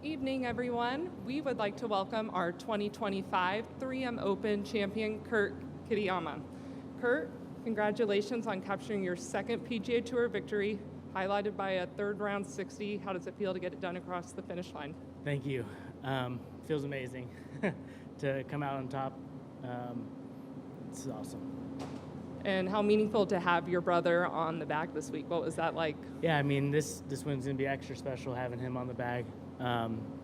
Evening, everyone. We would like to welcome our 2025 3M Open champion, Kurt Kitayama. Kurt, congratulations on capturing your second PGA Tour victory, highlighted by a third round 60. How does it feel to get it done across the finish line? Thank you. Feels amazing to come out on top. It's awesome. And how meaningful to have your brother on the bag this week. What was that like? Yeah, I mean, this win's going to be extra special having him on the bag.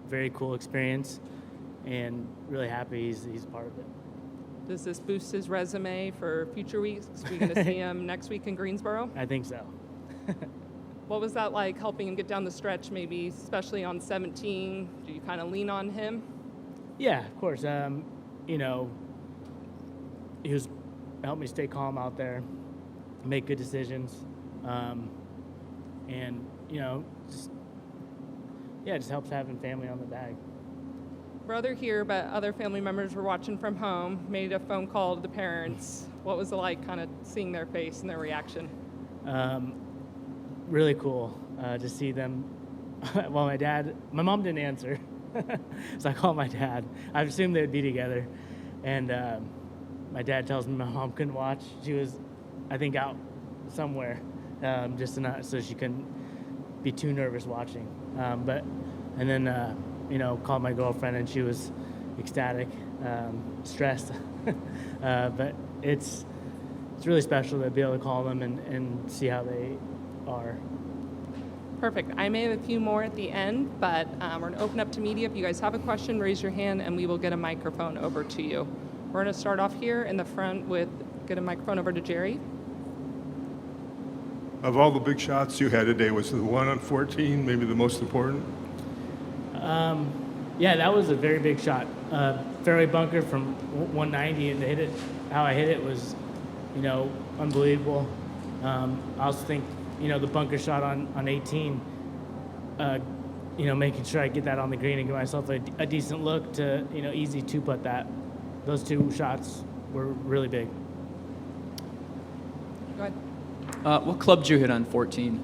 Very cool experience, and really happy he's part of it. Does this boost his resume for future weeks? Are we going to see him next week in Greensboro? I think so. What was that like, helping him get down the stretch, maybe especially on 17? Do you kind of lean on him? Yeah, of course. He was helped me stay calm out there, make good decisions, and just helps having family on the bag. Brother here, but other family members were watching from home, made a phone call to the parents. What was it like kind of seeing their face and their reaction? Really cool to see them. Well, my mom didn't answer, so I called my dad. I assumed they'd be together, and my dad tells me my mom couldn't watch. She was, I think, out somewhere, so she couldn't be too nervous watching. And then called my girlfriend, and she was ecstatic, stressed. But it's really special to be able to call them and see how they are. Perfect. I may have a few more at the end, but we're going to open up to media. If you guys have a question, raise your hand, and we will get a microphone over to you. We're going to start off here in the front get a microphone over to Jerry. Of all the big shots you had today, was the one on 14 maybe the most important? Yeah, that was a very big shot. Fairway bunker from 190, and to hit it, how I hit it was, unbelievable. I also think, the bunker shot on 18, making sure I get that on the green and give myself a decent look to, easy two-putt that. Those two shots were really big. Go ahead. What club did you hit on 14?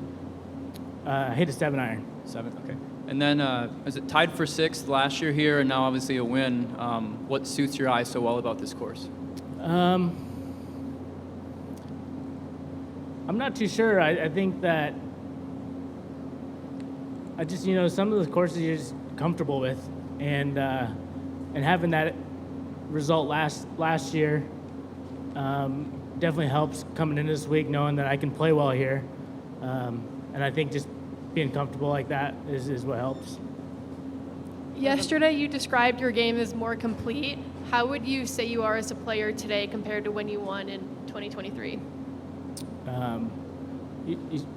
I hit a 7-iron. 7, okay. And then, is it tied for 6th last year here, and now obviously a win? What suits your eye so well about this course? I'm not too sure. I think that I just, some of the courses you're just comfortable with, and having that result last year definitely helps coming into this week, knowing that I can play well here. And I think just being comfortable like that is what helps. Yesterday, you described your game as more complete. How would you say you are as a player today compared to when you won in 2023?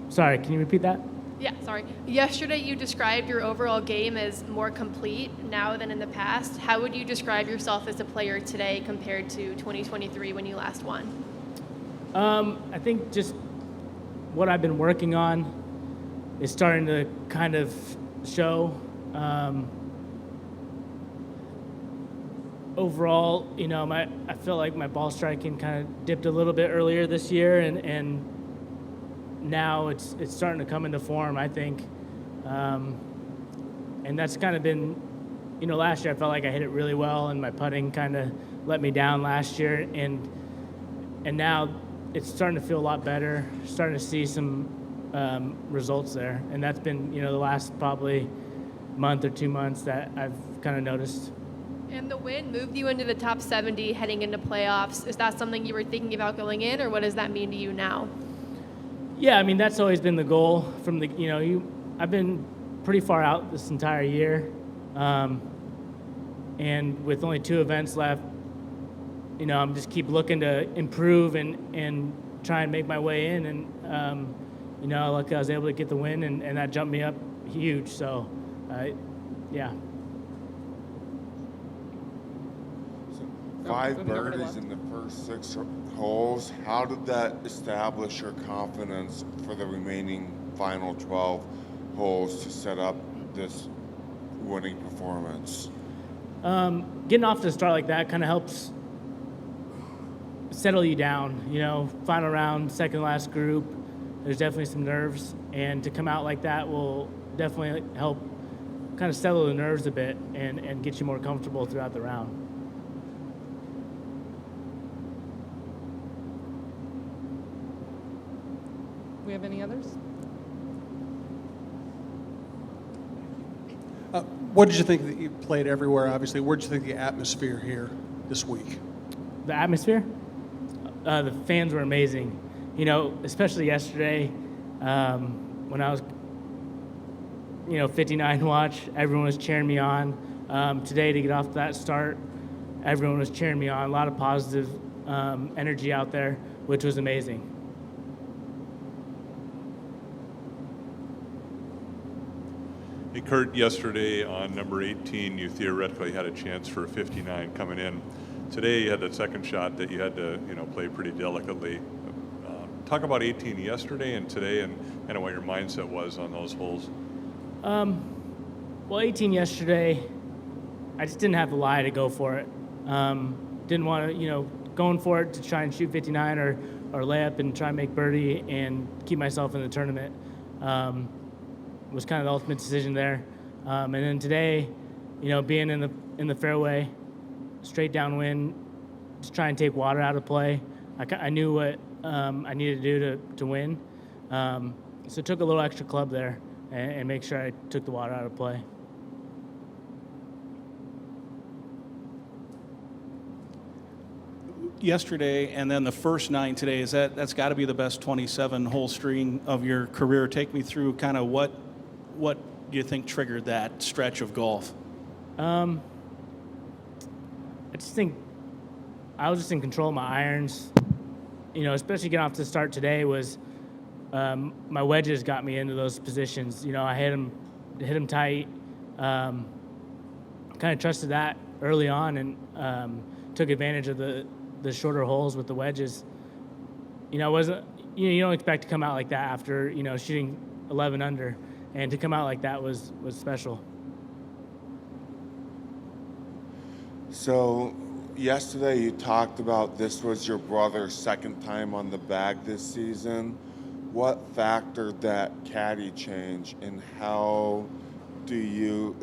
Sorry, can you repeat that? Yeah, sorry. Yesterday, you described your overall game as more complete now than in the past. How would you describe yourself as a player today compared to 2023 when you last won? I think just what I've been working on is starting to kind of show. Overall, I feel like my ball striking kind of dipped a little bit earlier this year, and now it's starting to come into form, I think. And that's kind of been, last year I felt like I hit it really well, and my putting kind of let me down last year, and now it's starting to feel a lot better, starting to see some results there. And that's been, the last probably month or 2 months that I've kind of noticed. And the win moved you into the top 70 heading into playoffs. Is that something you were thinking about going in, or what does that mean to you now? Yeah, I mean, that's always been the goal from the, I've been pretty far out this entire year. And with only 2 events left, I'm just keep looking to improve and try and make my way in. And, luckily I was able to get the win, and that jumped me up huge. So, yeah. 5 birdies in the first 6 holes. How did that establish your confidence for the remaining final 12 holes to set up this winning performance? Getting off to a start like that kind of helps settle you down. Final round, second last group, there's definitely some nerves, and to come out like that will definitely help kind of settle the nerves a bit and get you more comfortable throughout the round. We have any others? What did you think that you played everywhere, obviously? Where did you think the atmosphere here this week? The atmosphere, the fans were amazing. You know, especially yesterday when I was, 59 watch, everyone was cheering me on. Today to get off that start, everyone was cheering me on. A lot of positive energy out there, which was amazing. Hey, Kurt, yesterday on number 18, you theoretically had a chance for a 59 coming in. Today, you had that second shot that you had to, play pretty delicately. Talk about 18 yesterday and today, and kind of what your mindset was on those holes. Well, 18 yesterday, I just didn't have the lie to go for it. Didn't want to, going for it to try and shoot 59 or lay up and try and make birdie and keep myself in the tournament. Was kind of the ultimate decision there. And then today, being in the fairway, straight downwind, just try and take water out of play. I knew what I needed to do to win. So took a little extra club there and make sure I took the water out of play. Yesterday and then the first 9 today, that's got to be the best 27-hole string of your career. Take me through kind of what do you think triggered that stretch of golf? I just think I was just in control of my irons. Especially getting off to the start today was my wedges got me into those positions. I hit them tight. Kind of trusted that early on and took advantage of the shorter holes with the wedges. Wasn't you don't expect to come out like that after shooting 11 under, and to come out like that was special. So yesterday you talked about this was your brother's second time on the bag this season. What factored that caddy change, and how do you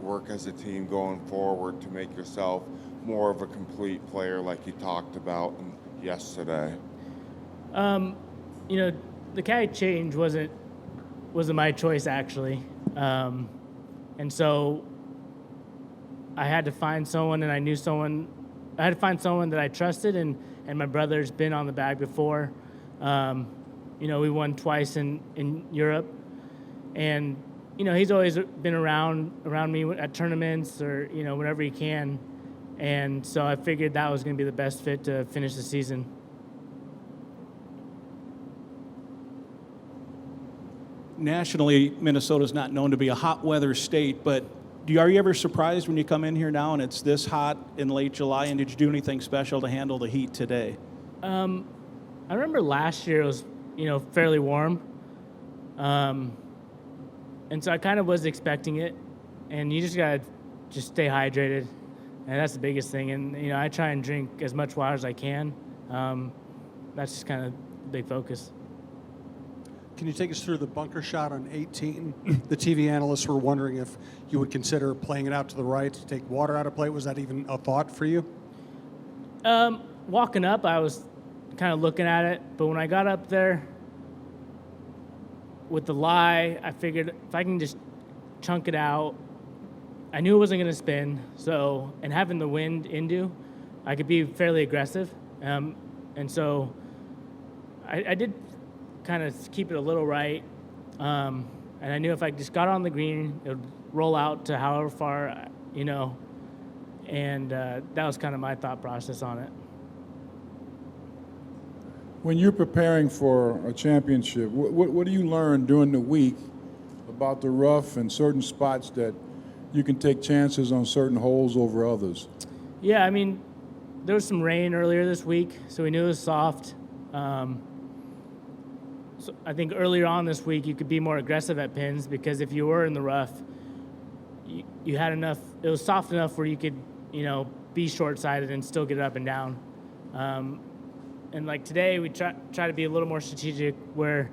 work as a team going forward to make yourself more of a complete player like you talked about yesterday? The caddy change wasn't my choice actually, and so I had to find someone, and I knew someone. I had to find someone that I trusted, and my brother's been on the bag before. We won twice in Europe, and he's always been around me at tournaments or whenever he can, and so I figured that was going to be the best fit to finish the season. Nationally, Minnesota's not known to be a hot weather state, but are you ever surprised when you come in here now and it's this hot in late July? And did you do anything special to handle the heat today? I remember last year it was, fairly warm. And so I kind of was expecting it. And you just got to stay hydrated. And that's the biggest thing. And, I try and drink as much water as I can. That's just kind of the big focus. Can you take us through the bunker shot on 18? The TV analysts were wondering if you would consider playing it out to the right to take water out of play. Was that even a thought for you? Walking up, I was kind of looking at it, but when I got up there with the lie, I figured if I can just chunk it out, I knew it wasn't going to spin. So, and having the wind into, I could be fairly aggressive. And so I did kind of keep it a little right. And I knew if I just got on the green, it would roll out to however far, and that was kind of my thought process on it. When you're preparing for a championship, what do you learn during the week about the rough and certain spots that you can take chances on certain holes over others? Yeah, there was some rain earlier this week, so we knew it was soft. So I think earlier on this week you could be more aggressive at pins, because if you were in the rough, you had enough. It was soft enough where you could, be short-sided and still get it up and down. And like today, we try to be a little more strategic, where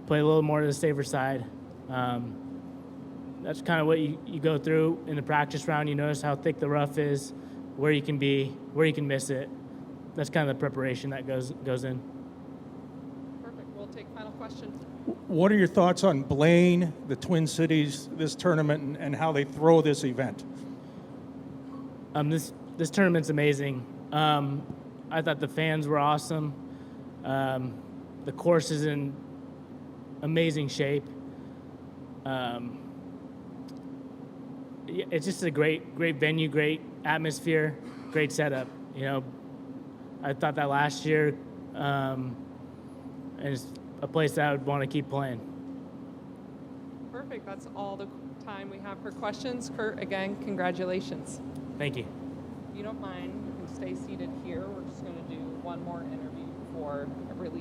play a little more to the safer side. that's kind of what you go through in the practice round. You notice how thick the rough is, where you can be, where you can miss it. That's kind of the preparation that goes in. Perfect. We'll take final questions. What are your thoughts on Blaine, the Twin Cities, this tournament, and how they throw this event? This tournament's amazing. I thought the fans were awesome. The course is in amazing shape. It's just a great venue, great atmosphere, great setup. You know, I thought that last year, and it's a place that I would want to keep playing. Perfect. That's all the time we have for questions. Kurt, again, congratulations. Thank you. If you don't mind, you can stay seated here. We're just going to do one more interview before a release.